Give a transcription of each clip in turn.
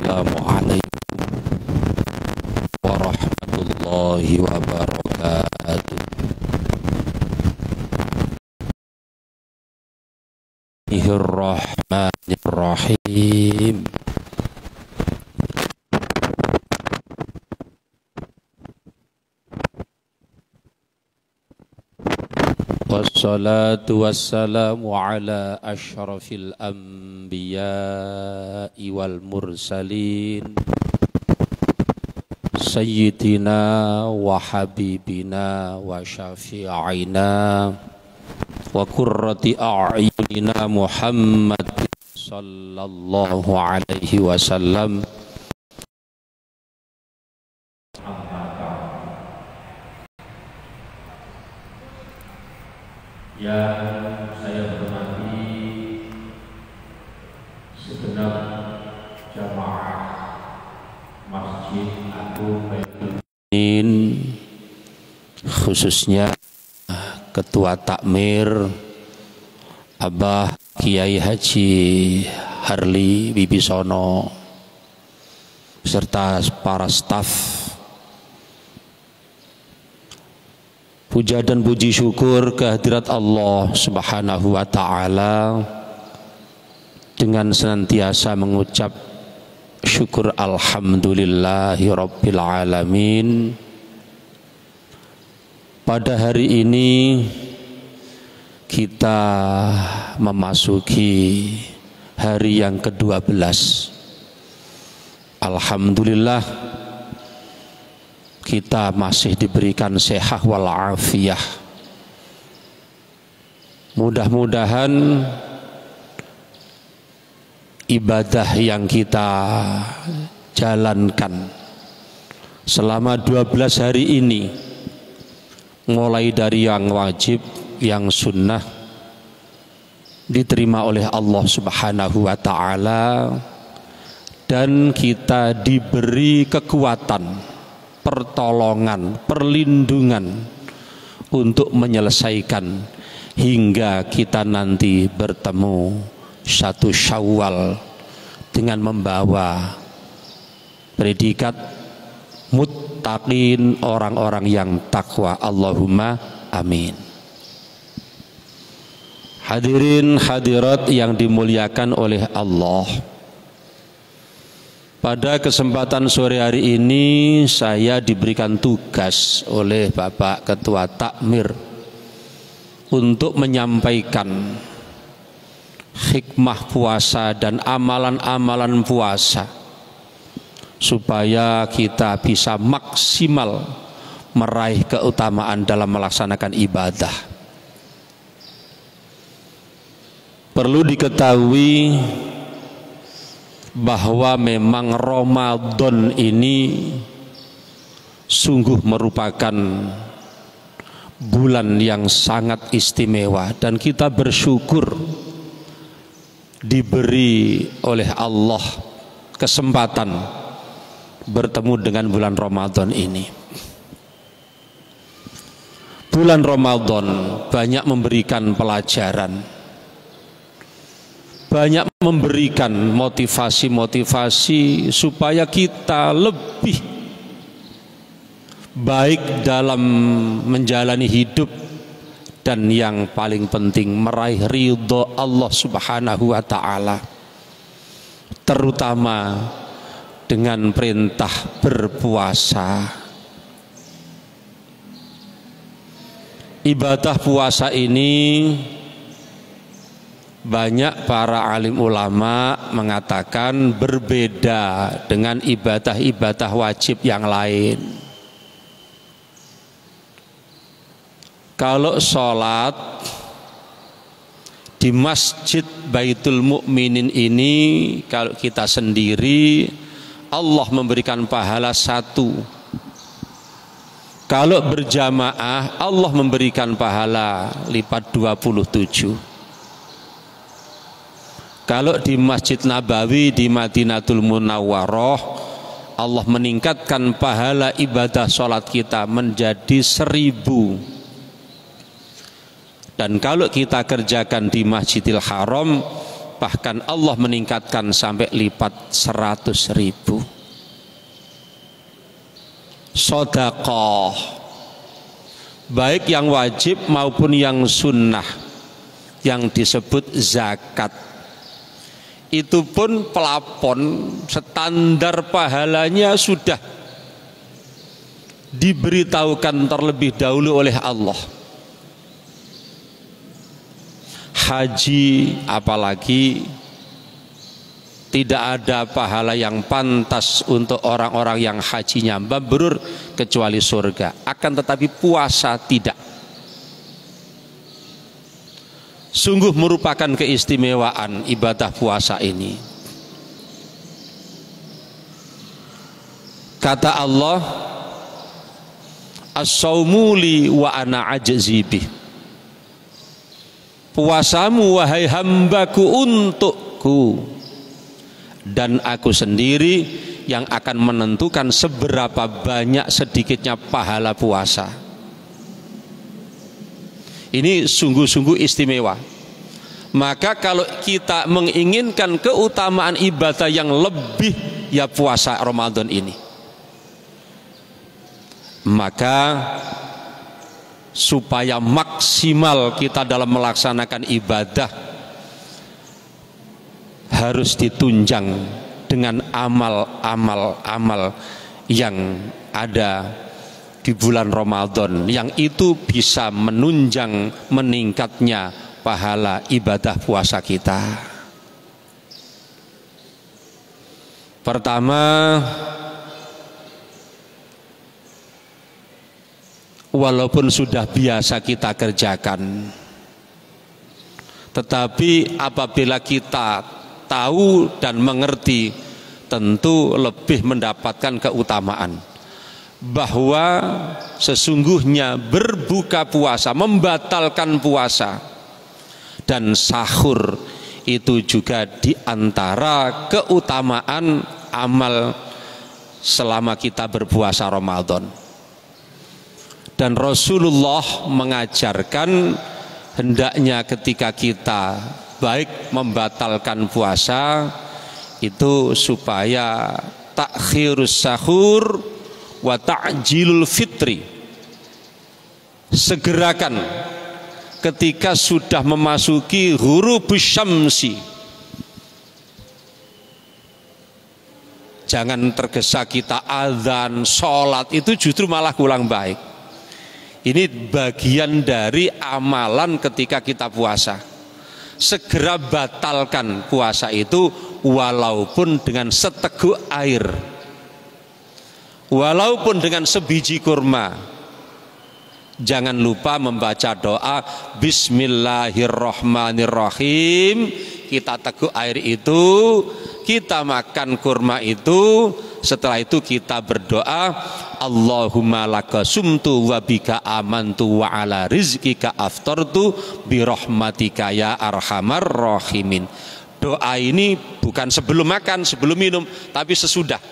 Assalamualaikum warahmatullahi wabarakatuh. Bismillahirrahmanirrahim. Wassalatu wassalamu ala asyrafil anbiya'i wal mursalin sayyidina wa habibina wa syafi'ina wa qurrati a'yunina Muhammad sallallahu alaihi wasallam. Yang saya hormati segenap jamaah Masjid Agung Baitul Mu'minin, khususnya Ketua Takmir Abah Kiai Haji Harli Wibisono beserta para staf. Puja dan puji syukur kehadirat Allah Subhanahu wa ta'ala, dengan senantiasa mengucap syukur alhamdulillahi rabbil alamin. Pada hari ini kita memasuki hari yang ke-12. Alhamdulillah kita masih diberikan sehat walafiah. Mudah-mudahan ibadah yang kita jalankan selama 12 hari ini, mulai dari yang wajib, yang sunnah, diterima oleh Allah Subhanahu wa ta'ala, dan kita diberi kekuatan, pertolongan, perlindungan untuk menyelesaikan hingga kita nanti bertemu 1 Syawal dengan membawa predikat muttaqin, orang-orang yang takwa. Allahumma amin. Hadirin hadirat yang dimuliakan oleh Allah, pada kesempatan sore hari ini saya diberikan tugas oleh Bapak Ketua Takmir untuk menyampaikan hikmah puasa dan amalan-amalan puasa supaya kita bisa maksimal meraih keutamaan dalam melaksanakan ibadah. Perlu diketahui bahwa memang Ramadan ini sungguh merupakan bulan yang sangat istimewa, dan kita bersyukur diberi oleh Allah kesempatan bertemu dengan bulan Ramadan ini. Bulan Ramadan banyak memberikan pelajaran, banyak memberikan motivasi-motivasi supaya kita lebih baik dalam menjalani hidup, dan yang paling penting meraih ridho Allah Subhanahu wa ta'ala, terutama dengan perintah berpuasa. Ibadah puasa ini banyak para alim ulama mengatakan berbeda dengan ibadah-ibadah wajib yang lain. Kalau sholat di Masjid Baitul Mu'minin ini, kalau kita sendiri Allah memberikan pahala 1. Kalau berjamaah Allah memberikan pahala lipat 27. Kalau di Masjid Nabawi di Madinatul Munawwarah, Allah meningkatkan pahala ibadah sholat kita menjadi 1000. Dan kalau kita kerjakan di Masjidil Haram, bahkan Allah meningkatkan sampai lipat 100.000. Sedekah baik yang wajib maupun yang sunnah, yang disebut zakat, itu pun pelapon standar pahalanya sudah diberitahukan terlebih dahulu oleh Allah. Haji apalagi tidak ada pahala yang pantas untuk orang-orang yang hajinya mabrur kecuali surga. Akan tetapi puasa tidak. Sungguh merupakan keistimewaan ibadah puasa ini. Kata Allah, as-saumu li wa ana ajzi bih. Puasamu wahai hambaku untukku, dan aku sendiri yang akan menentukan seberapa banyak sedikitnya pahala puasa. Ini sungguh-sungguh istimewa. Maka kalau kita menginginkan keutamaan ibadah yang lebih, ya puasa Ramadan ini. Maka supaya maksimal kita dalam melaksanakan ibadah, harus ditunjang dengan amal-amal yang ada di bulan Ramadan, yang itu bisa menunjang meningkatnya pahala ibadah puasa kita. Pertama, walaupun sudah biasa kita kerjakan, tetapi apabila kita tahu dan mengerti, tentu lebih mendapatkan keutamaan. Bahwa sesungguhnya berbuka puasa, membatalkan puasa, dan sahur itu juga diantara keutamaan amal selama kita berpuasa Ramadan. Dan Rasulullah mengajarkan hendaknya ketika kita baik membatalkan puasa itu supaya takhirus sahur wa ta'jilul fitri, segerakan ketika sudah memasuki ghurubus syamsi. Jangan tergesa kita azan, sholat, itu justru malah kurang baik. Ini bagian dari amalan ketika kita puasa. Segera batalkan puasa itu walaupun dengan seteguk air, walaupun dengan sebiji kurma. Jangan lupa membaca doa Bismillahirrahmanirrahim. Kita teguk air itu, kita makan kurma itu. Setelah itu kita berdoa, Allahumma laka sumtu wa bika amantu wa ala rizkika aftartu birahmatika ya arhamar rahimin. Doa ini bukan sebelum makan, sebelum minum, tapi sesudah.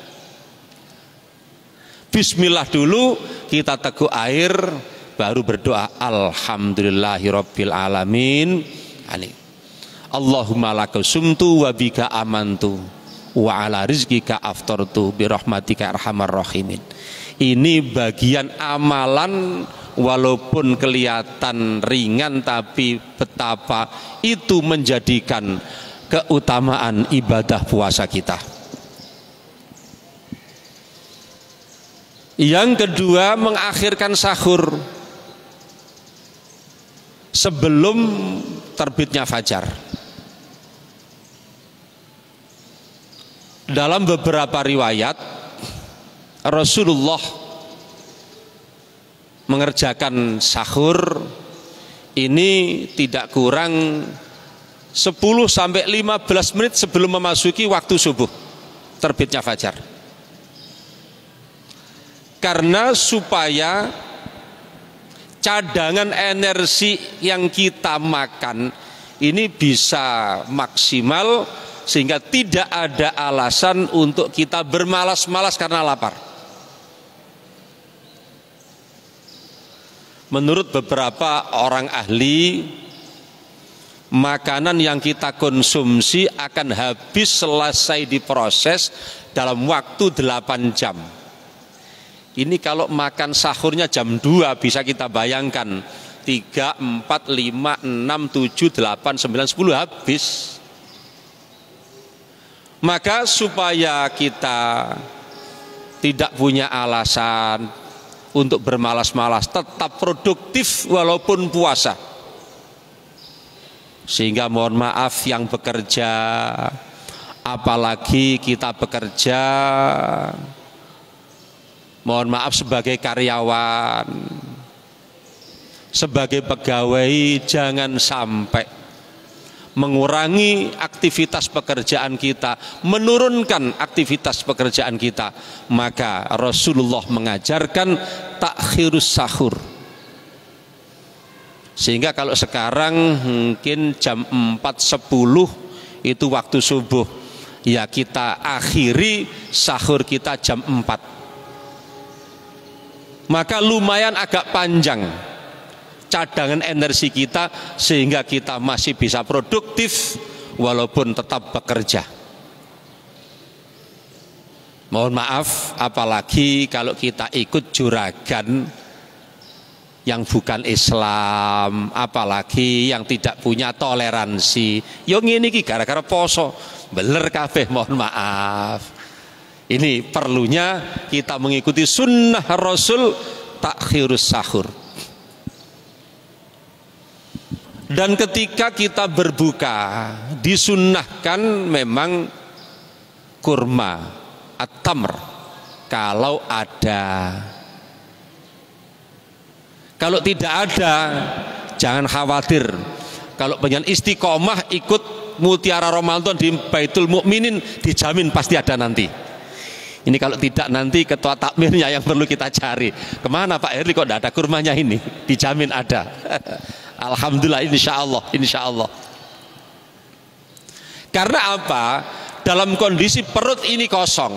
Bismillah dulu, kita teguk air, baru berdoa alhamdulillahirabbil alamin. Allahumma laka sumtu wa bika amantu wa ala rizkika aftartu birahmatika arhamar rahimin. Ini bagian amalan walaupun kelihatan ringan, tapi betapa itu menjadikan keutamaan ibadah puasa kita. Yang kedua, mengakhirkan sahur sebelum terbitnya fajar. Dalam beberapa riwayat Rasulullah mengerjakan sahur ini tidak kurang 10-15 menit sebelum memasuki waktu subuh, terbitnya fajar. Karena supaya cadangan energi yang kita makan ini bisa maksimal, sehingga tidak ada alasan untuk kita bermalas-malas karena lapar. Menurut beberapa orang ahli, makanan yang kita konsumsi akan habis selesai diproses dalam waktu 8 jam. Ini kalau makan sahurnya jam 2 bisa kita bayangkan 3, 4, 5, 6, 7, 8, 9, 10 habis. Maka supaya kita tidak punya alasan untuk bermalas-malas, tetap produktif walaupun puasa. Sehingga mohon maaf yang bekerja, apalagi kita bekerja, mohon maaf sebagai karyawan, sebagai pegawai, jangan sampai mengurangi aktivitas pekerjaan kita, menurunkan aktivitas pekerjaan kita. Maka Rasulullah mengajarkan takhirus sahur. Sehingga kalau sekarang mungkin jam 4.10 itu waktu subuh, ya kita akhiri sahur kita jam 4. Maka lumayan agak panjang cadangan energi kita, sehingga kita masih bisa produktif walaupun tetap bekerja. Mohon maaf, apalagi kalau kita ikut juragan yang bukan Islam, apalagi yang tidak punya toleransi. Yo ngene iki gara-gara poso, beler kabeh, mohon maaf. Ini perlunya kita mengikuti sunnah Rasul takhirus sahur. Dan ketika kita berbuka disunnahkan memang kurma at-tamr kalau ada. Kalau tidak ada, jangan khawatir. Kalau pengen istiqomah ikut mutiara Ramadan di Baitul Mukminin, dijamin pasti ada nanti. Ini kalau tidak, nanti ketua takmirnya yang perlu kita cari. Kemana Pak Herli kok tidak ada kurmanya ini? Dijamin ada. Alhamdulillah, insya Allah, insya Allah. Karena apa? Dalam kondisi perut ini kosong.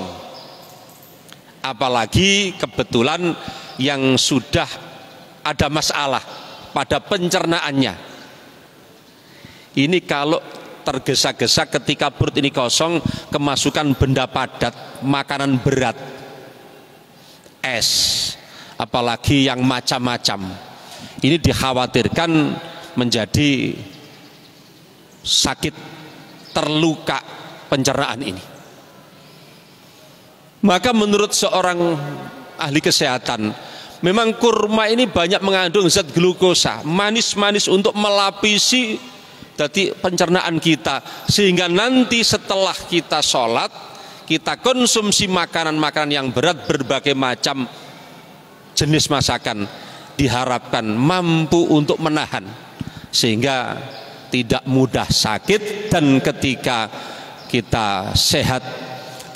Apalagi kebetulan yang sudah ada masalah pada pencernaannya. Ini kalau tergesa-gesa ketika perut ini kosong, kemasukan benda padat, makanan berat, es, apalagi yang macam-macam, ini dikhawatirkan menjadi sakit, terluka pencernaan ini. Maka menurut seorang ahli kesehatan, memang kurma ini banyak mengandung zat glukosa, manis-manis untuk melapisi dari pencernaan kita, sehingga nanti setelah kita sholat, kita konsumsi makanan-makanan yang berat, berbagai macam jenis masakan, diharapkan mampu untuk menahan, sehingga tidak mudah sakit, dan ketika kita sehat,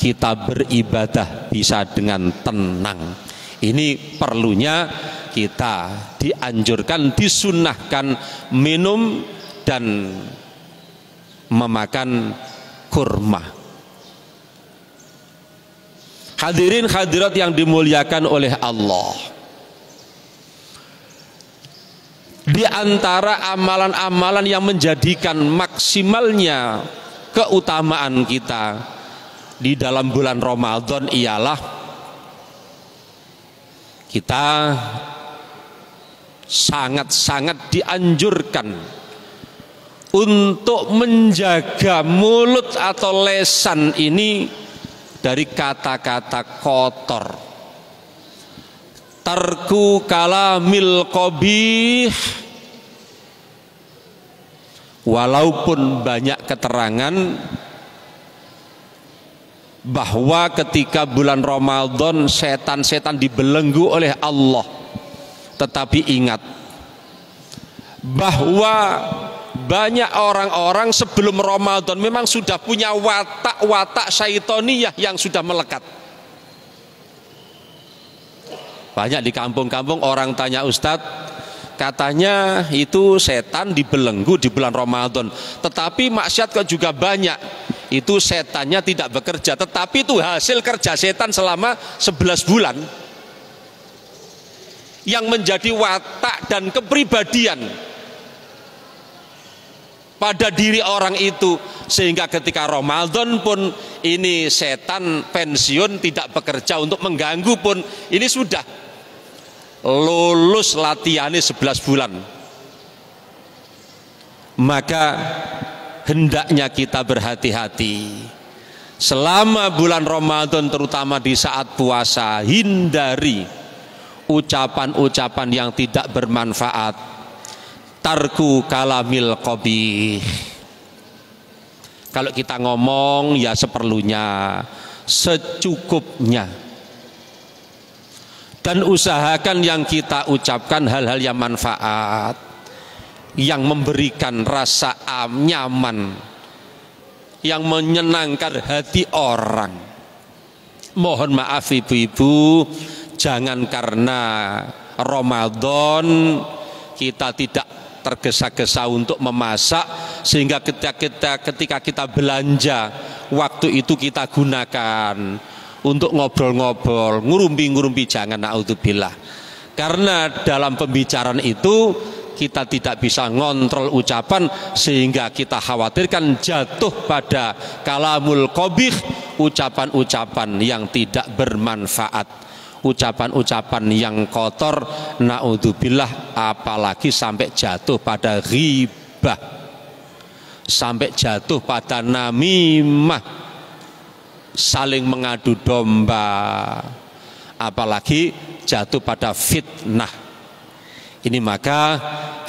kita beribadah bisa dengan tenang. Ini perlunya kita dianjurkan, disunnahkan minum dan memakan kurma. Hadirin hadirat yang dimuliakan oleh Allah, di antara amalan-amalan yang menjadikan maksimalnya keutamaan kita di dalam bulan Ramadan ialah kita sangat-sangat dianjurkan untuk menjaga mulut atau lesan ini dari kata-kata kotor. Tarku kalamil qabih. Walaupun banyak keterangan bahwa ketika bulan Ramadan setan-setan dibelenggu oleh Allah, tetapi ingat bahwa banyak orang-orang sebelum Ramadan memang sudah punya watak-watak syaitoniyah yang sudah melekat. Banyak di kampung-kampung orang tanya, Ustadz, katanya itu setan dibelenggu di bulan Ramadan, tetapi maksiat kok juga banyak. Itu setannya tidak bekerja, tetapi itu hasil kerja setan selama 11 bulan yang menjadi watak dan kepribadian pada diri orang itu, sehingga ketika Ramadan pun ini setan pensiun tidak bekerja untuk mengganggu pun ini sudah lulus latihannya 11 bulan. Maka hendaknya kita berhati-hati selama bulan Ramadan, terutama di saat puasa. Hindari ucapan-ucapan yang tidak bermanfaat. Tarku kalamil qabih. Kalau kita ngomong ya seperlunya, secukupnya, dan usahakan yang kita ucapkan hal-hal yang manfaat, yang memberikan rasa nyaman, yang menyenangkan hati orang. Mohon maaf ibu-ibu, jangan karena Ramadan kita tidak tergesa-gesa untuk memasak, sehingga ketika kita belanja, waktu itu kita gunakan untuk ngobrol-ngobrol, ngurumpi-ngurumpi. Jangan, naudzubillah. Karena dalam pembicaraan itu kita tidak bisa ngontrol ucapan, sehingga kita khawatirkan jatuh pada kalamul qabih, ucapan-ucapan yang tidak bermanfaat, ucapan-ucapan yang kotor, naudzubillah. Apalagi sampai jatuh pada ghibah, sampai jatuh pada namimah, saling mengadu domba, apalagi jatuh pada fitnah. Ini maka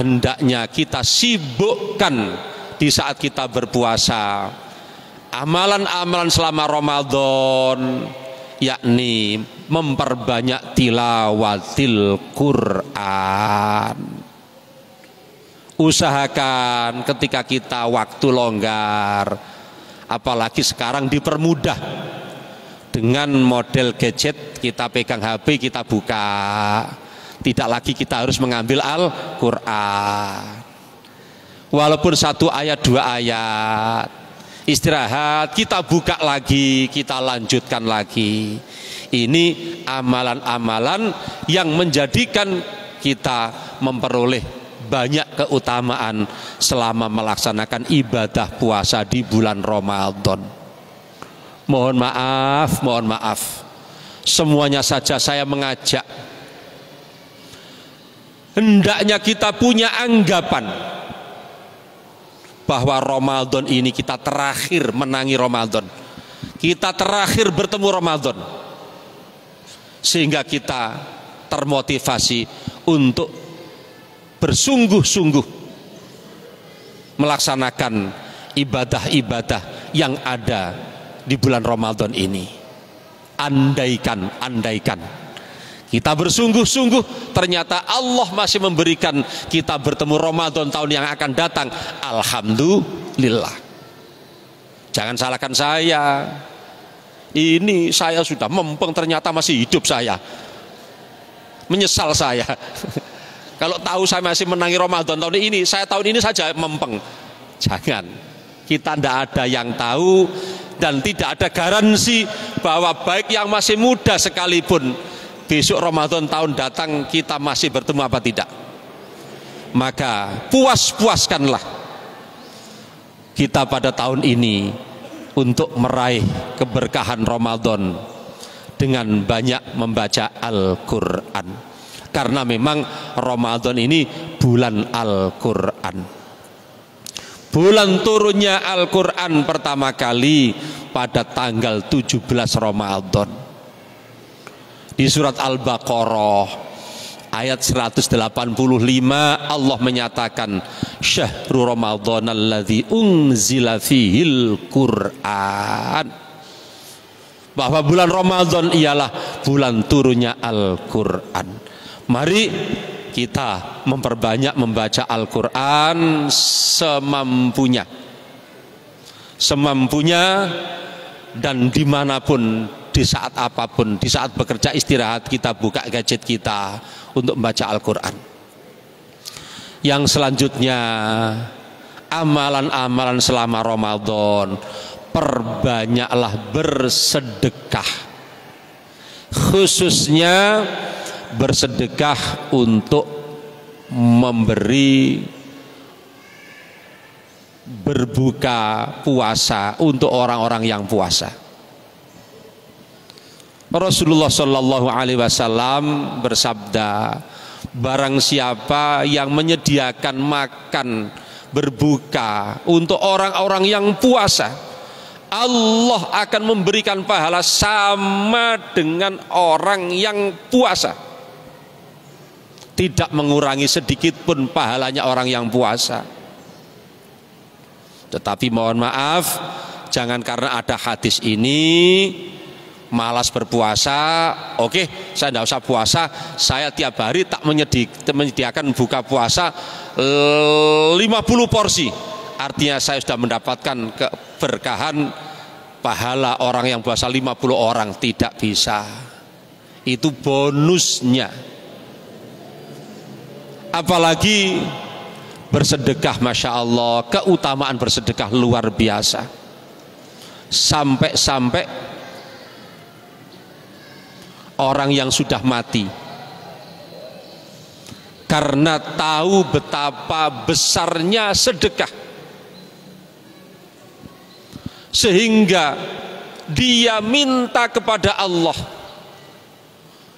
hendaknya kita sibukkan di saat kita berpuasa amalan-amalan selama Ramadan, yakni memperbanyak tilawatil Quran. Usahakan ketika kita waktu longgar, apalagi sekarang dipermudah dengan model gadget, kita pegang HP, kita buka. Tidak lagi kita harus mengambil Al-Quran. Walaupun 1 ayat 2 ayat, istirahat, kita buka lagi, kita lanjutkan lagi. Ini amalan-amalan yang menjadikan kita memperoleh banyak keutamaan selama melaksanakan ibadah puasa di bulan Ramadan. Mohon maaf, semuanya saja saya mengajak, hendaknya kita punya anggapan bahwa Ramadan ini kita terakhir menangi Ramadan, kita terakhir bertemu Ramadan, sehingga kita termotivasi untuk bersungguh-sungguh melaksanakan ibadah-ibadah yang ada di bulan Ramadan ini. Andaikan kita bersungguh-sungguh, ternyata Allah masih memberikan kita bertemu Ramadan tahun yang akan datang, alhamdulillah. Jangan salahkan saya, ini saya sudah mempeng, ternyata masih hidup saya, menyesal saya. Kalau tahu saya masih menangi Ramadan tahun ini, saya tahun ini saja mempeng. Jangan, kita tidak ada yang tahu, dan tidak ada garansi bahwa baik yang masih muda sekalipun besok Ramadan tahun datang kita masih bertemu apa tidak. Maka puas-puaskanlah kita pada tahun ini untuk meraih keberkahan Ramadan dengan banyak membaca Al-Quran, karena memang Ramadan ini bulan Al-Quran. Bulan turunnya Al-Quran pertama kali pada tanggal 17 Ramadan. Di surat Al-Baqarah ayat 185 Allah menyatakan, syahrul Ramadan alladzi unzila fihil Qur'an, bahwa bulan Ramadan ialah bulan turunnya Al-Quran. Mari kita memperbanyak membaca Al-Quran semampunya dan dimanapun, di saat apapun, di saat bekerja, istirahat, kita buka gadget kita untuk membaca Al-Quran. Yang selanjutnya, amalan-amalan selama Ramadan, perbanyaklah bersedekah, khususnya bersedekah untuk memberi berbuka puasa untuk orang-orang yang puasa. Rasulullah Shallallahu Alaihi Wasallam bersabda, barang siapa yang menyediakan makan berbuka untuk orang-orang yang puasa, Allah akan memberikan pahala sama dengan orang yang puasa, tidak mengurangi sedikit pun pahalanya orang yang puasa. Tetapi mohon maaf, jangan karena ada hadis ini malas berpuasa. Oke, saya tidak usah puasa, saya tiap hari tak menyediakan buka puasa 50 porsi, artinya saya sudah mendapatkan keberkahan pahala orang yang puasa 50 orang. Tidak bisa, itu bonusnya. Apalagi bersedekah, Masya Allah, keutamaan bersedekah luar biasa. Sampai-sampai orang yang sudah mati, karena tahu betapa besarnya sedekah, sehingga dia minta kepada Allah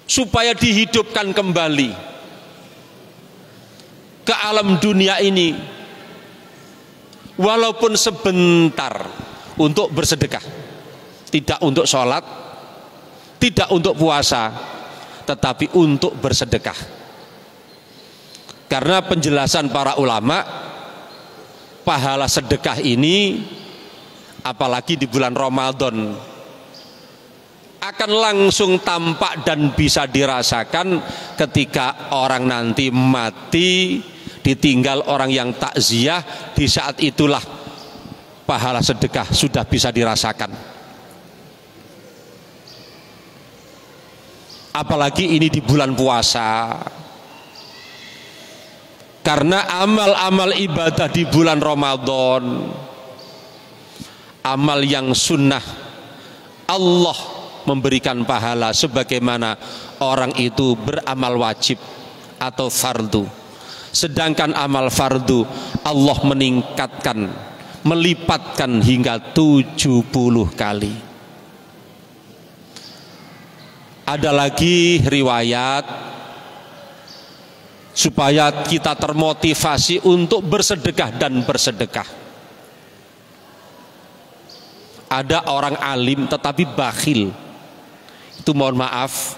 supaya dihidupkan kembali ke alam dunia ini, walaupun sebentar, untuk bersedekah. Tidak untuk sholat, tidak untuk puasa, tetapi untuk bersedekah. Karena penjelasan para ulama, pahala sedekah ini apalagi di bulan Ramadan akan langsung tampak dan bisa dirasakan ketika orang nanti mati ditinggal orang yang takziah. Di saat itulah pahala sedekah sudah bisa dirasakan. Apalagi ini di bulan puasa, karena amal-amal ibadah di bulan Ramadan, amal yang sunnah, Allah memberikan pahala sebagaimana orang itu beramal wajib atau fardu. Sedangkan amal fardu Allah meningkatkan, melipatkan hingga 70 kali. Ada lagi riwayat supaya kita termotivasi untuk bersedekah dan bersedekah. Ada orang alim tetapi bakhil. Itu mohon maaf,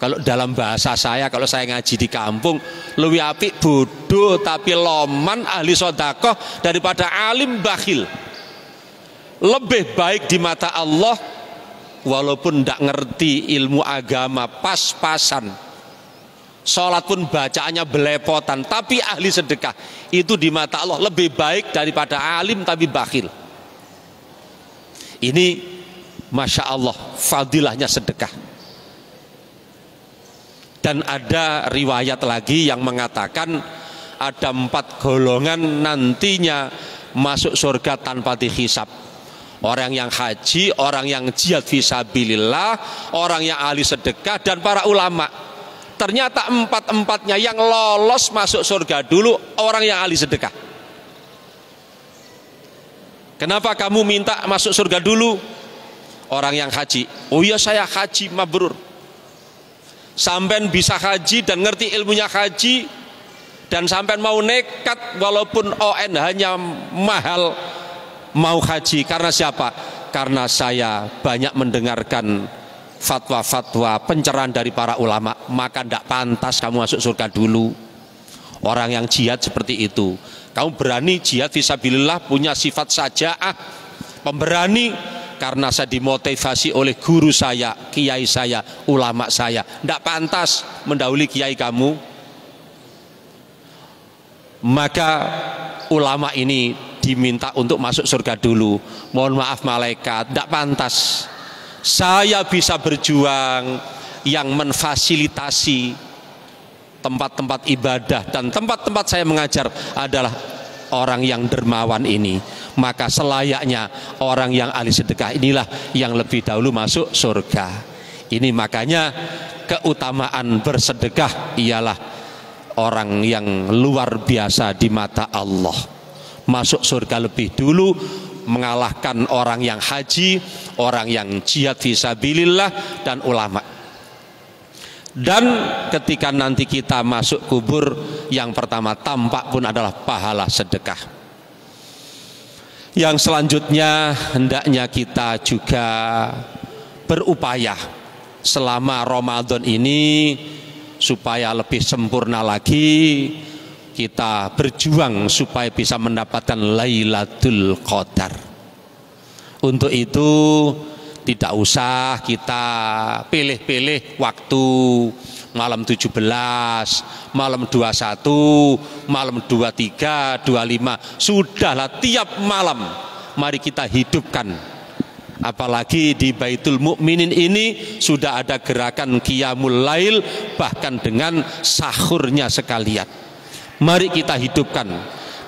kalau dalam bahasa saya, kalau saya ngaji di kampung, lebih apik bodoh tapi loman ahli sodakoh daripada alim bakhil. Lebih baik di mata Allah walaupun tidak ngerti ilmu agama, pas-pasan, sholat pun bacaannya belepotan, tapi ahli sedekah, itu di mata Allah lebih baik daripada alim tapi bakhil. Ini Masya Allah fadilahnya sedekah. Dan ada riwayat lagi yang mengatakan ada 4 golongan nantinya masuk surga tanpa dihisab. Orang yang haji, orang yang jihad fisabilillah, orang yang ahli sedekah, dan para ulama. Ternyata 4-empatnya yang lolos masuk surga dulu orang yang ahli sedekah. Kenapa kamu minta masuk surga dulu? Orang yang haji. Oh iya, saya haji mabrur. Sampean bisa haji dan ngerti ilmunya haji, dan sampean mau nekat walaupun ON hanya mahal mau haji. Karena siapa? Karena saya banyak mendengarkan fatwa-fatwa pencerahan dari para ulama, maka tidak pantas kamu masuk surga dulu. Orang yang jihad seperti itu, kamu berani jihad fisabilillah, punya sifat saja'ah, pemberani, karena saya dimotivasi oleh guru saya, kiai saya, ulama saya. Tidak pantas mendahului kiai kamu. Maka ulama ini diminta untuk masuk surga dulu. Mohon maaf malaikat, tidak pantas. Saya bisa berjuang, yang memfasilitasi tempat-tempat ibadah dan tempat-tempat saya mengajar adalah orang yang dermawan ini. Maka selayaknya orang yang ahli sedekah inilah yang lebih dahulu masuk surga. Ini makanya keutamaan bersedekah ialah orang yang luar biasa di mata Allah. masuk surga lebih dulu, mengalahkan orang yang haji, orang yang jihad fisabilillah, dan ulama. Dan ketika nanti kita masuk kubur, yang pertama tampak pun adalah pahala sedekah. Yang selanjutnya hendaknya kita juga berupaya selama Ramadan ini supaya lebih sempurna lagi, kita berjuang supaya bisa mendapatkan Lailatul Qadar. Untuk itu tidak usah kita pilih-pilih waktu malam 17, malam 21, malam 23, 25. Sudahlah, tiap malam mari kita hidupkan. Apalagi di Baitul Mukminin ini sudah ada gerakan Qiyamul Lail, bahkan dengan sahurnya sekalian. Mari kita hidupkan,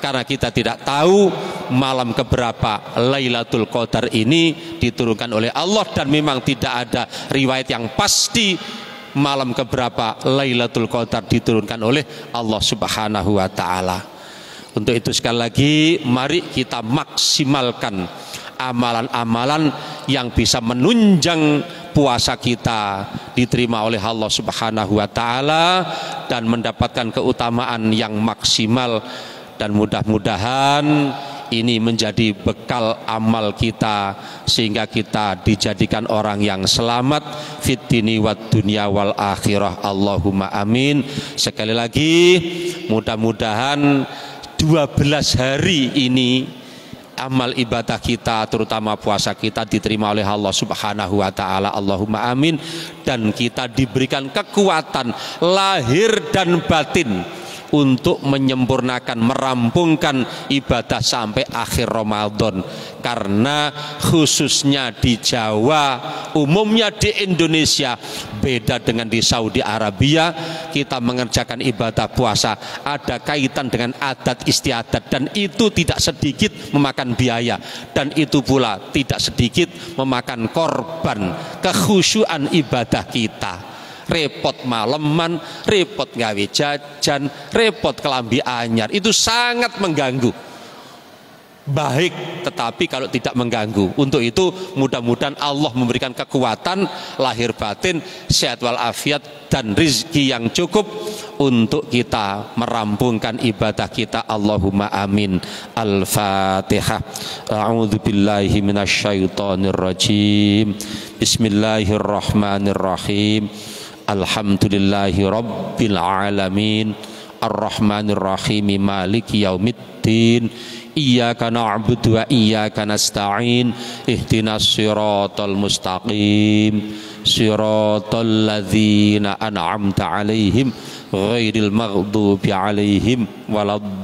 karena kita tidak tahu malam keberapa Lailatul Qadar ini diturunkan oleh Allah, dan memang tidak ada riwayat yang pasti malam keberapa Lailatul Qadar diturunkan oleh Allah Subhanahu wa taala. Untuk itu sekali lagi mari kita maksimalkan amalan-amalan yang bisa menunjang puasa kita diterima oleh Allah Subhanahu wa taala dan mendapatkan keutamaan yang maksimal, dan mudah-mudahan ini menjadi bekal amal kita sehingga kita dijadikan orang yang selamat fid dini wad dunya wal akhirah. Allahumma amin. Sekali lagi mudah-mudahan 12 hari ini amal ibadah kita, terutama puasa kita, diterima oleh Allah Subhanahu wa taala. Allahumma amin. Dan kita diberikan kekuatan lahir dan batin untuk menyempurnakan, merampungkan ibadah sampai akhir Ramadan. Karena khususnya di Jawa, umumnya di Indonesia, beda dengan di Saudi Arabia, kita mengerjakan ibadah puasa ada kaitan dengan adat istiadat, dan itu tidak sedikit memakan biaya, dan itu pula tidak sedikit memakan korban kekhusyuan ibadah kita. Repot maleman, repot gawe jajan, repot kelambi anyar, itu sangat mengganggu. Baik, tetapi kalau tidak mengganggu. Untuk itu mudah-mudahan Allah memberikan kekuatan lahir batin, sehat walafiat, dan rizki yang cukup untuk kita merampungkan ibadah kita. Allahumma amin. Al-Fatihah. A'udzu billahi minasyaitonir rajim. Bismillahirrahmanirrahim. Alhamdulillahi rabbil alamin, arrahmanir rahim, maliki yaumiddin, iyyaka na'budu wa iyyaka nasta'in, ihdinas siratal mustaqim, siratal ladzina an'amta 'alaihim ghairil maghdubi 'alaihim waladdallin.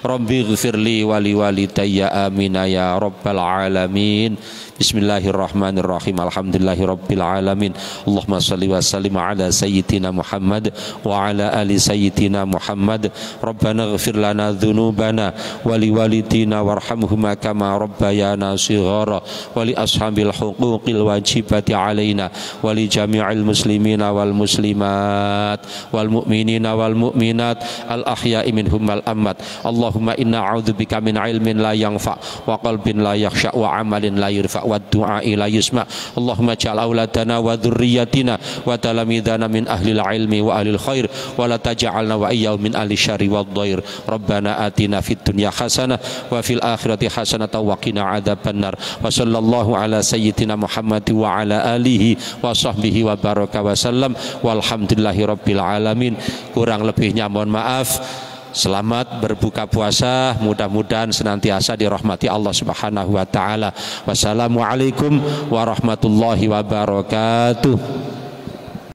Rabbighfirli wa liwalidayya amin ya rabbal alamin. Bismillahirrahmanirrahim. Alhamdulillahi rabbil alamin. Allahumma salli wa sallim ala sayyidina Muhammad wa ala ali sayyidina Muhammad. Rabbana ighfir lana dhunubana wa liwalidina warhamhuma kama rabbayana shighara, wa li ashabil huquqil wajibati alaina wa li jami'il muslimina wal muslimat wal mu'minina wal mu'minat al ahya'i minhum wal amwat. Allahumma inna a'udzubika min ilmin la yanfa' wa qalbin la yakhsha' wa amalin la yurfa' wa du'a ila yusma. Allahumma ja'al auladana wa dhurriyyatina wa talamidana min ahli ilmi wa ahli khair, wa la taj'alna wa iyyahum min ahli syarri wad dhair. Rabbana atina fid dunya hasanah wa fil akhirati hasanah wa qina adzabannar. Wa sallallahu ala sayyidina Muhammad wa ala alihi wa sahbihi wa baraka wa sallam. Walhamdulillahi rabbil alamin. Kurang lebihnya mohon maaf. Selamat berbuka puasa, mudah-mudahan senantiasa dirahmati Allah Subhanahu wa taala. Wassalamualaikum warahmatullahi wabarakatuh.